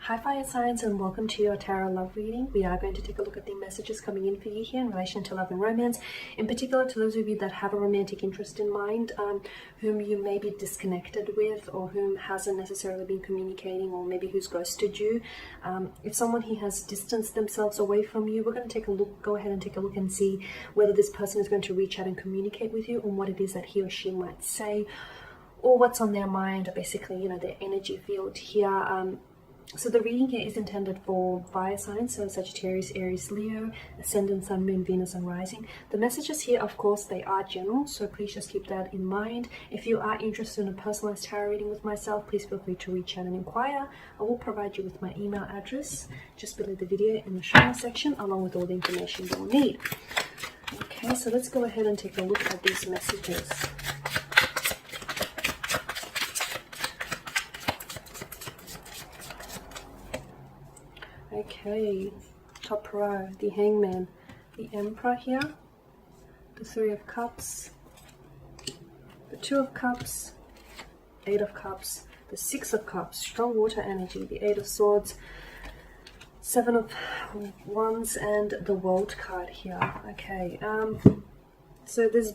Hi fire signs, and welcome to your tarot love reading. We are going to take a look at the messages coming in for you here in relation to love and romance, in particular to those of you that have a romantic interest in mind, whom you may be disconnected with, or whom hasn't necessarily been communicating, or maybe who's ghosted you. If someone here has distanced themselves away from you, we're going to take a look, go ahead and take a look and see whether this person is going to reach out and communicate with you on what it is that he or she might say, or what's on their mind, or basically, you know, their energy field here. So the reading here is intended for fire signs, so Sagittarius, Aries, Leo, Ascendant, Sun, Moon, Venus, and Rising. The messages here, of course, they are general, so please just keep that in mind. If you are interested in a personalized tarot reading with myself, please feel free to reach out and inquire. I will provide you with my email address just below the video in the show notes section, along with all the information you will need. Okay, so let's go ahead and take a look at these messages. Okay, top row, the Hangman, the Emperor here, the Three of Cups, the Two of Cups, Eight of Cups, the Six of Cups, strong water energy, the Eight of Swords, Seven of Wands, and the World card here. Okay, so there's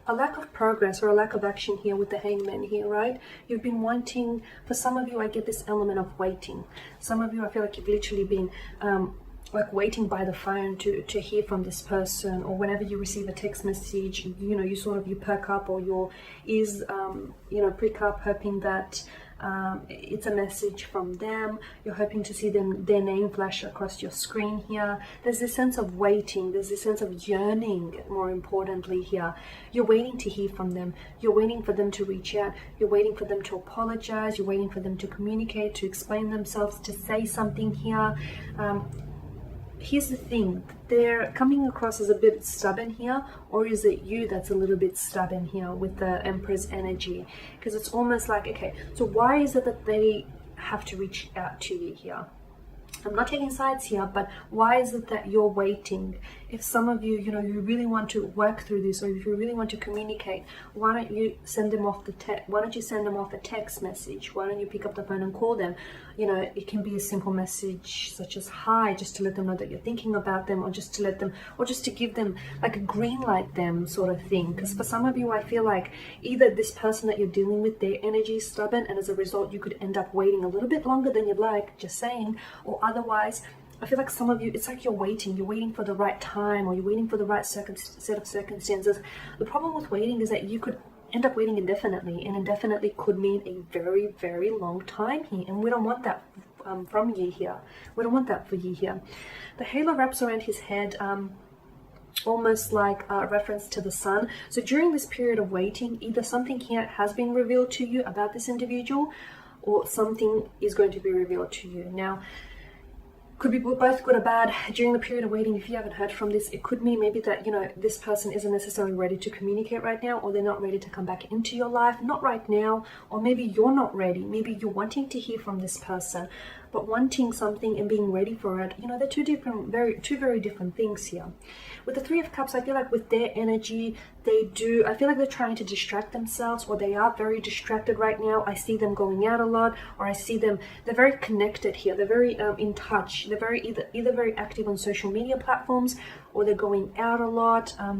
a lack of progress or a lack of action here with the Hangman here, right? You've been wanting, for some of you, I get this element of waiting. Some of you, I feel like you've literally been like waiting by the phone to hear from this person, or whenever you receive a text message, you know, you perk up, or your ears, prick up, hoping that it's a message from them. You're hoping to see their name flash across your screen here. There's this sense of waiting. There's this sense of yearning, more importantly here. You're waiting to hear from them. You're waiting for them to reach out. You're waiting for them to apologize. You're waiting for them to communicate, to explain themselves, to say something here. Here's the thing, they're coming across as a bit stubborn here, or is it you that's a little bit stubborn here with the Emperor's energy? Because it's almost like, okay, so why is it that they have to reach out to you here? I'm not taking sides here, but why is it that you're waiting? If some of you, you really want to work through this, or if you really want to communicate, why don't you send them off why don't you send them off a text message? Why don't you pick up the phone and call them? You know, it can be a simple message such as hi, just to let them know that you're thinking about them, or just to let them, or just to give them like a green light them sort of thing. Because for some of you, I feel like either this person that you're dealing with, their energy is stubborn, and as a result, you could end up waiting a little bit longer than you'd like, just saying, or otherwise, I feel like some of you, it's like you're waiting for the right time, or you're waiting for the right set of circumstances. The problem with waiting is that you could end up waiting indefinitely, and indefinitely could mean a very, very long time here, and we don't want that from you here. We don't want that for you here. The halo wraps around his head, almost like a reference to the sun. So during this period of waiting, either something here has been revealed to you about this individual, or something is going to be revealed to you. Now, could be both good or bad. During the period of waiting, if you haven't heard from this, it could mean maybe that, this person isn't necessarily ready to communicate right now, or they're not ready to come back into your life, not right now, or maybe you're not ready. Maybe you're wanting to hear from this person, but wanting something and being ready for it, they're two very different things here. With the Three of Cups, I feel like with their energy, I feel like they're trying to distract themselves, or they are very distracted right now. I see them going out a lot, or I see them, they're very connected here. They're very in touch. They're very either very active on social media platforms, or they're going out a lot. I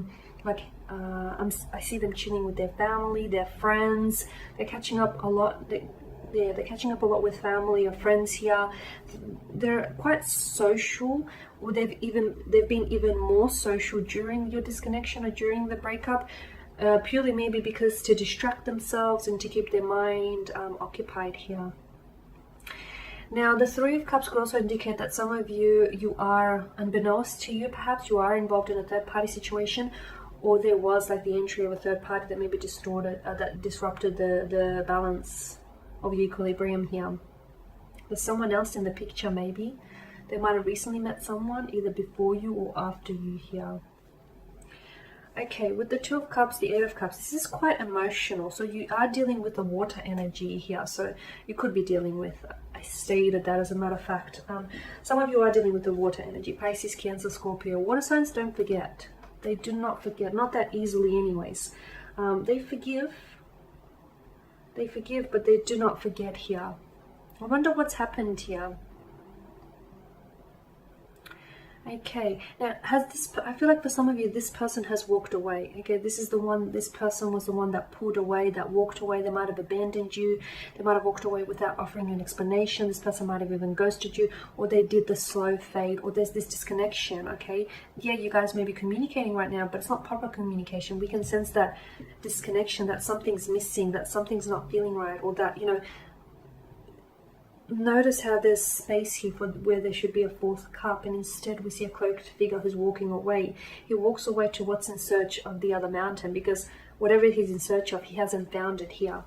see them chilling with their family, their friends. They're catching up a lot. They're catching up a lot with family or friends here. They're quite social, or they've been even more social during your disconnection or during the breakup, purely maybe because to distract themselves and to keep their mind occupied here. Now, the Three of Cups could also indicate that some of you are, unbeknownst to you, perhaps you are involved in a third-party situation, or there was like the entry of a third party that maybe disrupted the balance of equilibrium here. There's someone else in the picture maybe. They might have recently met someone, either before you or after you here. Okay, with the Two of Cups, the Eight of Cups, this is quite emotional. So you are dealing with the water energy here. So you could be dealing with, I stated that as a matter of fact. Some of you are dealing with the water energy. Pisces, Cancer, Scorpio. Water signs don't forget. They do not forget. Not that easily anyways. They forgive, but they do not forget here. I wonder what's happened here. Okay, now I feel like for some of you, this person has walked away. Okay, this person was the one that pulled away, that walked away. They might have abandoned you. They might have walked away without offering you an explanation. This person might have even ghosted you, or they did the slow fade, or there's this disconnection. Okay, yeah, you guys may be communicating right now, but it's not proper communication. We can sense that disconnection, that something's missing, that something's not feeling right, or that, you know, notice how there's space here for where there should be a fourth cup, and instead we see a cloaked figure who's walking away. He walks away to what's in search of the other mountain, because whatever he's in search of, he hasn't found it here.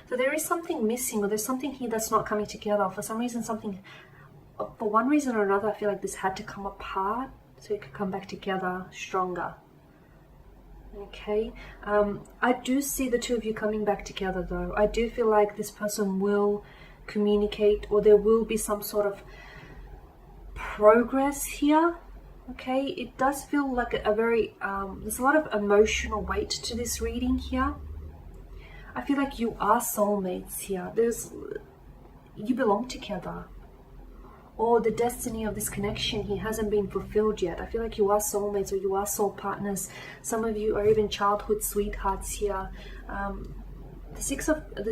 So there is something missing, or there's something here that's not coming together. For some reason, for one reason or another, I feel like this had to come apart so it could come back together stronger. Okay, I do see the two of you coming back together though. I do feel like this person will communicate, or there will be some sort of progress here. Okay, it does feel like a very there's a lot of emotional weight to this reading here. I feel like you are soulmates here. You belong together, or the destiny of this connection here hasn't been fulfilled yet. I feel like you are soulmates, or you are soul partners. Some of you are even childhood sweethearts here. The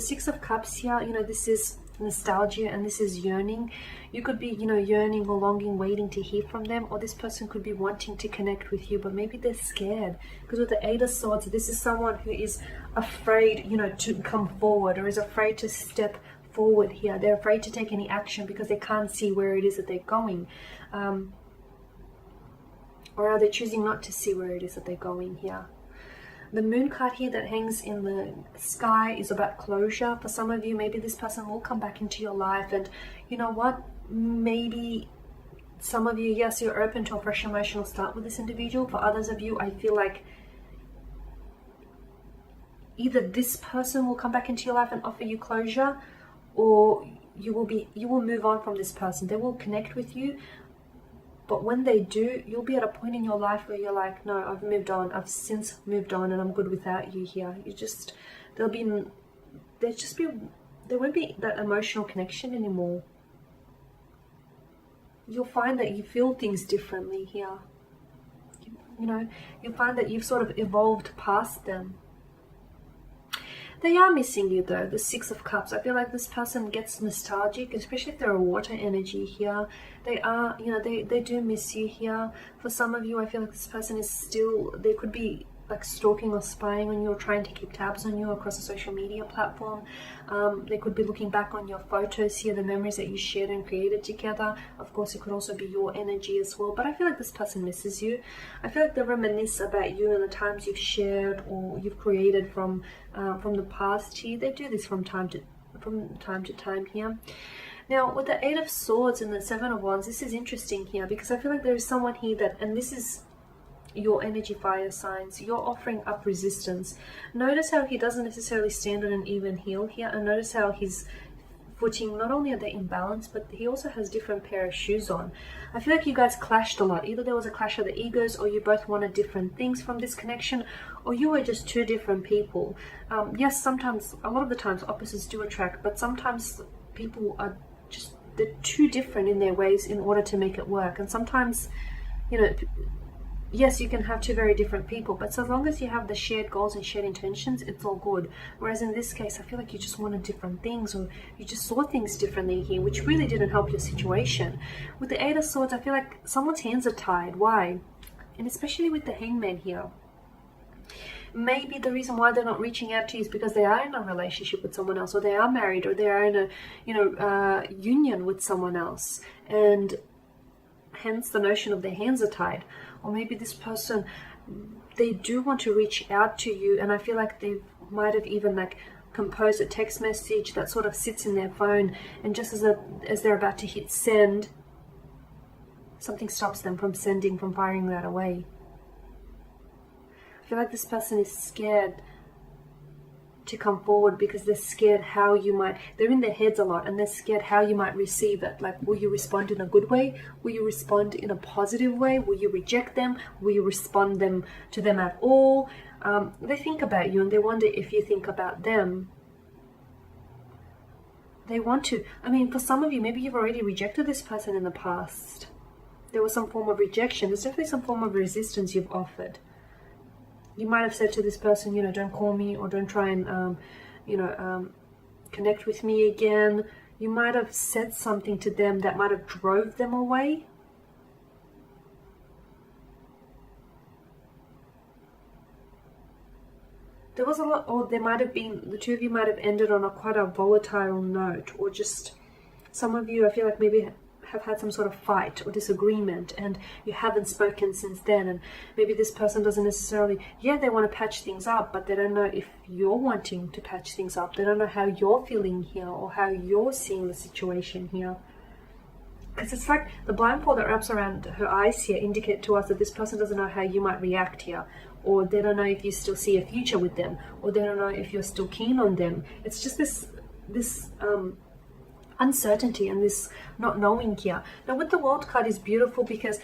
six of cups here, you know, this is nostalgia and this is yearning. You could be, you know, yearning or longing, waiting to hear from them, or this person could be wanting to connect with you, but maybe they're scared, because with the Eight of Swords, this is someone who is afraid, you know, to come forward, or is afraid to step forward here. They're afraid to take any action because they can't see where it is that they're going, or are they choosing not to see where it is that they're going here? The moon card here that hangs in the sky is about closure. For some of you, maybe this person will come back into your life, and you know what, maybe some of you, yes, you're open to a fresh emotional start with this individual. For others of you, I feel like either this person will come back into your life and offer you closure, or you will move on from this person. They will connect with you, but when they do, you'll be at a point in your life where you're like, no, I've moved on. I've since moved on, and I'm good without you here. There won't be that emotional connection anymore. You'll find that you feel things differently here. You know, you'll find that you've sort of evolved past them. They are missing you though, the Six of Cups. I feel like this person gets nostalgic, especially if they're a water energy here. They are, you know, they do miss you here. For some of you, I feel like this person is still, they could be like stalking or spying on you, or trying to keep tabs on you across a social media platform. They could be looking back on your photos here, the memories that you shared and created together. Of course, it could also be your energy as well, but I feel like this person misses you. I feel like they reminisce about you and the times you've shared or you've created from the past here. They do this from time to time here. Now, with the Eight of Swords and the Seven of Wands, this is interesting here, because I feel like there is someone here that, and this is your energy fire signs, you're offering up resistance. Notice how he doesn't necessarily stand on an even heel here, and notice how his footing, not only are they in balance, but he also has different pair of shoes on. I feel like you guys clashed a lot. Either there was a clash of the egos, or you both wanted different things from this connection, or you were just two different people. Yes, sometimes, a lot of the times, opposites do attract, but sometimes people are just, they're too different in their ways in order to make it work. And sometimes, you know, yes, you can have two very different people, but so long as you have the shared goals and shared intentions, it's all good. Whereas in this case, I feel like you just wanted different things, or you just saw things differently here, which really didn't help your situation. With the Eight of Swords, I feel like someone's hands are tied. Why? And especially with the Hangman here. Maybe the reason why they're not reaching out to you is because they are in a relationship with someone else, or they are married, or they are in a union with someone else, and hence the notion of their hands are tied. Or maybe this person, they do want to reach out to you, and I feel like they might have even like composed a text message that sort of sits in their phone, and just as they're about to hit send, something stops them from sending, from firing that away. I feel like this person is scared to come forward, because they're scared how you might, they're in their heads a lot, and they're scared how you might receive it. Like, will you respond in a good way? Will you respond in a positive way? Will you reject them? Will you respond to them at all? They think about you, and they wonder if you think about them. They want to, I mean, for some of you, maybe you've already rejected this person in the past. There was some form of rejection. There's definitely some form of resistance you've offered. You might have said to this person, you know, don't call me, or don't try and, connect with me again. You might have said something to them that might have drove them away. There was a lot, or there might have been, the two of you might have ended on quite a volatile note, or just some of you, I feel like maybe have had some sort of fight or disagreement, and you haven't spoken since then. And maybe this person doesn't necessarily, yeah, they want to patch things up, but they don't know if you're wanting to patch things up. They don't know how you're feeling here, or how you're seeing the situation here. Because it's like the blindfold that wraps around her eyes here indicate to us that this person doesn't know how you might react here, or they don't know if you still see a future with them, or they don't know if you're still keen on them. It's just this uncertainty and this not knowing here. Now with the World card is beautiful, because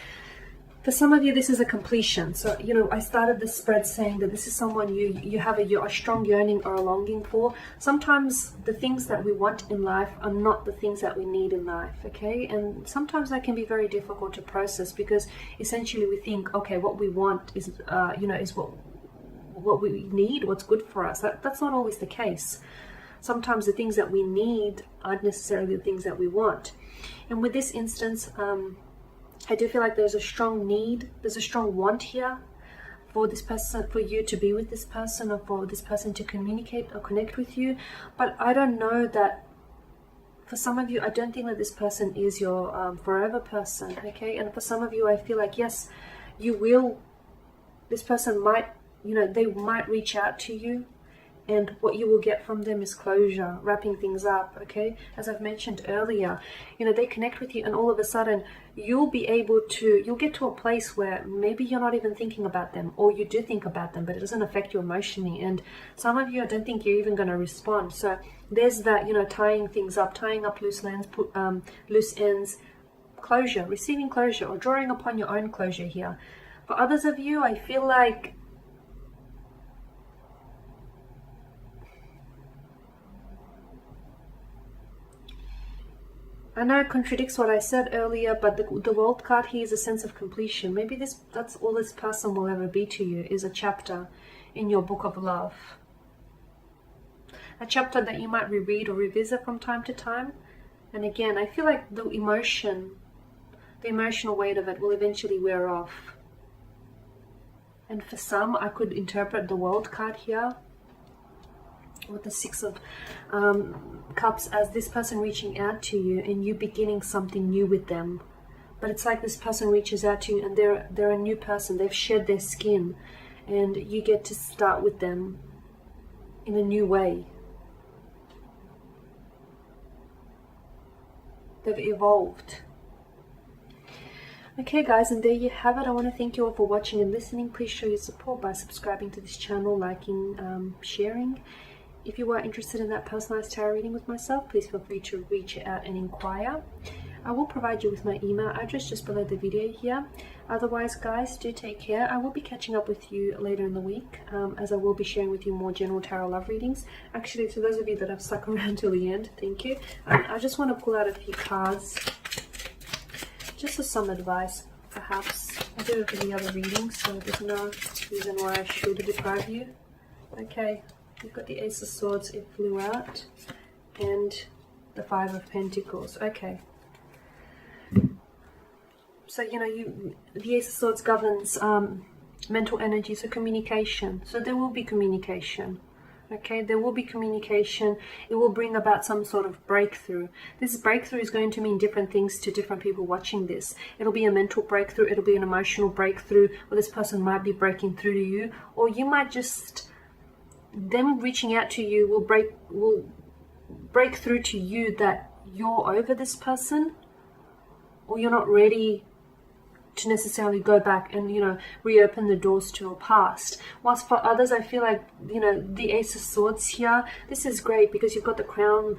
for some of you this is a completion. So, you know, I started this spread saying that this is someone you have a strong yearning or a longing for. Sometimes the things that we want in life are not the things that we need in life, okay? And sometimes that can be very difficult to process, because essentially we think, okay, what we want is is what we need, what's good for us. That's not always the case. Sometimes the things that we need aren't necessarily the things that we want. And with this instance, I do feel like there's a strong need, there's a strong want here for this person, for you to be with this person, or for this person to communicate or connect with you. But I don't know that, for some of you, I don't think that this person is your forever person, okay? And for some of you, I feel like, yes, you will, this person might, you know, they might reach out to you, and what you will get from them is closure, wrapping things up, okay? As I've mentioned earlier, you know, they connect with you, and all of a sudden you'll get to a place where maybe you're not even thinking about them, or you do think about them, but it doesn't affect you emotionally. And some of you, I don't think you're even going to respond. So there's that, you know, tying things up, tying up loose ends, closure, receiving closure, or drawing upon your own closure here. For others of you, I feel like I know it contradicts what I said earlier, but the World card here is a sense of completion. Maybe that's all this person will ever be to you, is a chapter in your book of love. A chapter that you might reread or revisit from time to time. And again, I feel like the emotional weight of it will eventually wear off. And for some, I could interpret the World card here with the Six of Cups as this person reaching out to you and you beginning something new with them. But it's like this person reaches out to you and they're a new person. They've shed their skin, and you get to start with them in a new way. They've evolved. Okay guys, and there you have it. I want to thank you all for watching and listening. Please show your support by subscribing to this channel, liking, sharing. If you are interested in that personalized tarot reading with myself, please feel free to reach out and inquire. I will provide you with my email address just below the video here. Otherwise, guys, do take care. I will be catching up with you later in the week, as I will be sharing with you more general tarot love readings. Actually, to those of you that have stuck around till the end, thank you. I just want to pull out a few cards, just for some advice, perhaps. I did it for the other readings, so there's no reason why I should deprive you. Okay. We've got the Ace of Swords, it flew out, and the Five of Pentacles. Okay. So, you know, the Ace of Swords governs mental energy, so communication. So there will be communication. Okay, there will be communication. It will bring about some sort of breakthrough. This breakthrough is going to mean different things to different people watching this. It'll be a mental breakthrough. It'll be an emotional breakthrough, or this person might be breaking through to you, or you might just... them reaching out to you will break through to you that you're over this person, or you're not ready to necessarily go back and, you know, reopen the doors to your past. Whilst for others, I feel like, you know, the Ace of Swords here, this is great because you've got the crown,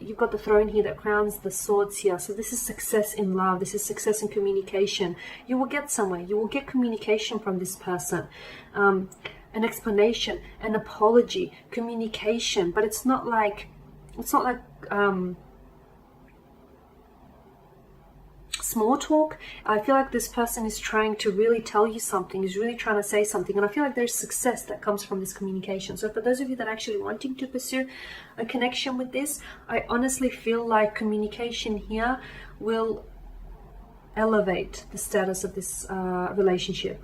you've got the throne here that crowns the swords here. So this is success in love. This is success in communication. You will get somewhere. You will get communication from this person. An explanation, an apology, communication, but it's not like it's not like small talk. I feel like this person is trying to really tell you something, is really trying to say something, and I feel like there's success that comes from this communication. So for those of you that are actually wanting to pursue a connection with this, I honestly feel like communication here will elevate the status of this relationship,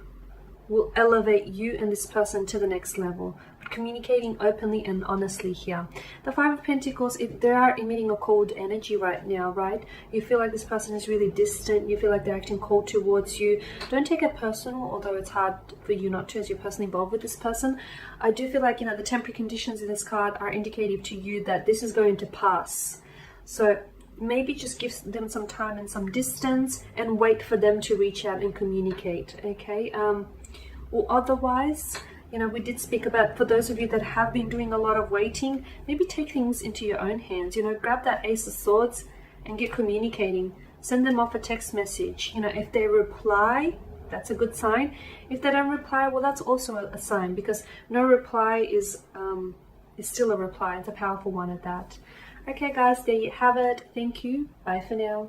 will elevate you and this person to the next level. But communicating openly and honestly here. The Five of Pentacles, if they are emitting a cold energy right now, right? You feel like this person is really distant. You feel like they're acting cold towards you. Don't take it personal, although it's hard for you not to, as you're personally involved with this person. I do feel like, you know, the temporary conditions in this card are indicative to you that this is going to pass. So maybe just give them some time and some distance and wait for them to reach out and communicate, okay? Or otherwise, you know, we did speak about, for those of you that have been doing a lot of waiting, maybe take things into your own hands. You know, grab that Ace of Swords and get communicating. Send them off a text message. You know, if they reply, that's a good sign. If they don't reply, well, that's also a sign, because no reply is still a reply. It's a powerful one at that. Okay, guys, there you have it. Thank you. Bye for now.